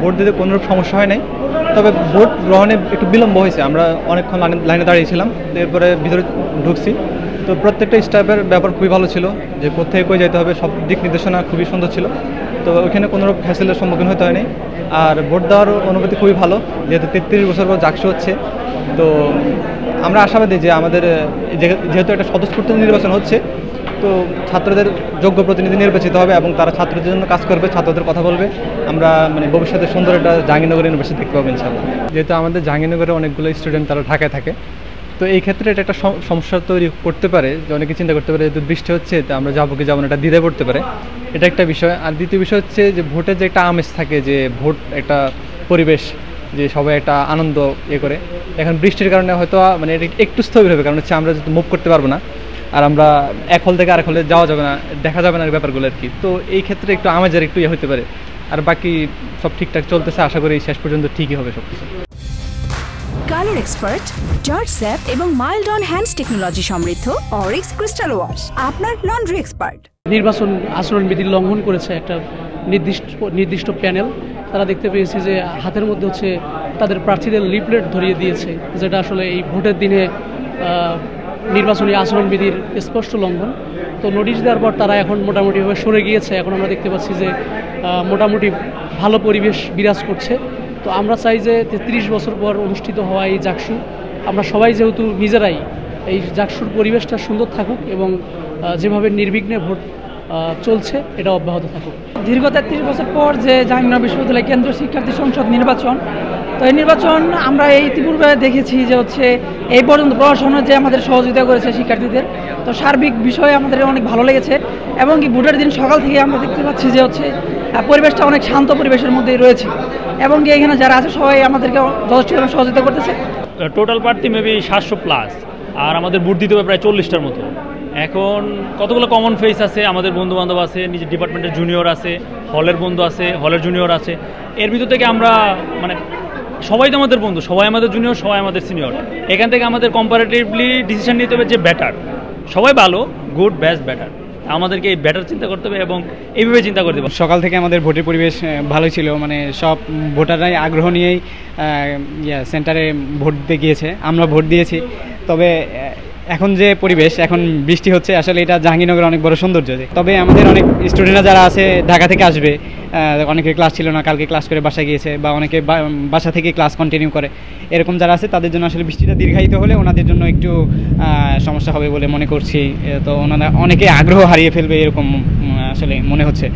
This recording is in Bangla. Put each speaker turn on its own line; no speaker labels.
ভোট দিতে কোনোরূপ সমস্যা হয় নাই, তবে ভোট গ্রহণে একটু বিলম্ব হয়েছে। আমরা অনেকক্ষণ লাইনে দাঁড়িয়েছিলাম, এরপরে ভিতরে ঢুকছি। তো প্রত্যেকটা স্টাফের ব্যাপার খুবই ভালো ছিল, যে কোথায় কই যেতে হবে সব দিক নির্দেশনা খুবই সুন্দর ছিল। তো ওইখানে কোনোরূপ ফ্যাসিলিটির সম্মুখীন হতে হয়নি। আর ভোট দেওয়ার অনুভূতি খুবই ভালো, যেহেতু 33 বছর পর জাকসু হচ্ছে। তো আমরা আশাবাদী যে আমাদের যেহেতু একটা স্বতঃস্ফূর্ত নির্বাচন হচ্ছে, তো ছাত্রদের যোগ্য প্রতিনিধি নির্বাচিত হবে এবং তারা ছাত্রদের জন্য কাজ করবে, ছাত্রদের কথা বলবে। আমরা মানে ভবিষ্যতে সুন্দর একটা জাহাঙ্গীরনগর ইউনিভার্সিটি দেখতে পাবো ইনশাআল্লাহ। যেহেতু আমাদের জাহাঙ্গীরনগরে অনেকগুলো স্টুডেন্ট তারা ঢাকায় থাকে, তো এই ক্ষেত্রে এটা একটা সমস্যা তৈরি করতে পারে, যে অনেকে চিন্তা করতে পারে যেহেতু বৃষ্টি হচ্ছে তো আমরা যাবো কি যাবো না, এটা দ্বিধায় পড়তে পারে। এটা একটা বিষয়। আর দ্বিতীয় বিষয় হচ্ছে যে ভোটের যে একটা আমেজ থাকে, যে ভোট একটা পরিবেশ, যে সবাই একটা আনন্দ করে। এখন বৃষ্টির কারণে হয়তো মানে এটা একটু স্থবির হবে, কারণ হচ্ছে আমরা যদি মুভ করতে পারবো না, আর আমরা এক হল থেকে আরেক হলে যাওয়া যাবে না, দেখা যাবে না ব্যাপারগুলো আর কি। তো এই ক্ষেত্রে একটু আমেজের একটু ইয়ে হতে পারে। আর বাকি সব ঠিকঠাক চলতেছে, আশা করি শেষ পর্যন্ত ঠিকই হবে সব কিছু।
কালার এক্সপার্ট, জর্জ স্যাপ এবং মাইল্ড অন হ্যান্ডস টেকনোলজি সমৃদ্ধ অরিক্স ক্রিস্টাল ওয়াশ আপনার লন্ড্রি এক্সপার্ট।
নির্বাচন আচরণবিধি লঙ্ঘন করেছে একটা নির্দিষ্ট প্যানেল। তারা দেখতে পেয়েছে যে হাতের মধ্যে হচ্ছে তাদের প্রার্থীদের লিফলেট ধরিয়ে দিয়েছে, যেটা আসলে এই ভোটের দিনে নির্বাচনী আচরণবিধির স্পষ্ট লঙ্ঘন। তো নোটিশ দেওয়ার পর তারা এখন মোটামুটিভাবে সরে গিয়েছে। এখন আমরা দেখতে পাচ্ছি যে মোটামুটি ভালো পরিবেশ বিরাজ করছে। তো আমরা চাই যে 33 বছর পর অনুষ্ঠিত হওয়া এই জাকসু, আমরা সবাই যেহেতু নিজেরাই এই জাকসুর পরিবেশটা সুন্দর থাকুক এবং যেভাবে নির্বিঘ্নে ভোট চলছে এটা অব্যাহত থাকুক।
দীর্ঘ 33 বছর পর যে জাহাঙ্গীরনগর বিশ্ববিদ্যালয় কেন্দ্রীয় শিক্ষার্থী সংসদ নির্বাচন, তো এই নির্বাচন আমরা ইতিপূর্বে দেখেছি যে হচ্ছে এই পর্যন্ত প্রশাসনের যে আমাদের সহযোগিতা করেছে শিক্ষার্থীদের, তো সার্বিক বিষয়ে আমাদের অনেক ভালো লেগেছে। এবং কি ভোটের দিন সকাল থেকে আমরা দেখতে পাচ্ছি যে হচ্ছে পরিবেশটা অনেক শান্ত পরিবেশের মধ্যেই রয়েছে, এবং কি এখানে যারা আছে সবাই আমাদেরকে যথেষ্ট সহযোগিতা করতেছে।
টোটাল প্রার্থী মেবি 700+, আর আমাদের ভোট দিতে হবে প্রায় 40টার মতো। এখন কতগুলো কমন ফেস আছে, আমাদের বন্ধু বান্ধব আছে, নিজের ডিপার্টমেন্টের জুনিয়র আছে, হলের বন্ধু আছে, হলের জুনিয়র আছে। এর ভিতর থেকে আমরা মানে সবাই তো আমাদের বন্ধু, সবাই আমাদের জুনিয়র, সবাই আমাদের সিনিয়র। এখান থেকে আমাদের কম্পারেটিভলি ডিসিশন নিতে হবে যে বেটার, সবাই ভালো, গুড, বেস্ট, বেটার। আমাদেরকে এই বেটার চিন্তা করতে হবে এবং এইভাবে চিন্তা করতে হবে।
সকাল থেকে আমাদের ভোটের পরিবেশ ভালোই ছিল, মানে সব ভোটাররাই আগ্রহ নিয়েই সেন্টারে ভোট দিতে গিয়েছে, আমরা ভোট দিয়েছি। তবে এখন যে পরিবেশ, এখন বৃষ্টি হচ্ছে, আসলে এটা জাহাঙ্গীরনগরের অনেক বড় সৌন্দর্য। তবে আমাদের অনেক স্টুডেন্টরা যারা আছে ঢাকা থেকে আসবে, অনেকের ক্লাস ছিল না, কালকে ক্লাস করে বাসায় গিয়েছে, বা অনেকে বাসা থেকে ক্লাস কন্টিনিউ করে, এরকম যারা আছে তাদের জন্য আসলে বৃষ্টিটা দীর্ঘায়িত হলে ওনাদের জন্য একটু সমস্যা হবে বলে মনে করছি। তো ওনারা অনেকে আগ্রহ হারিয়ে ফেলবে এরকম আসলে মনে হচ্ছে।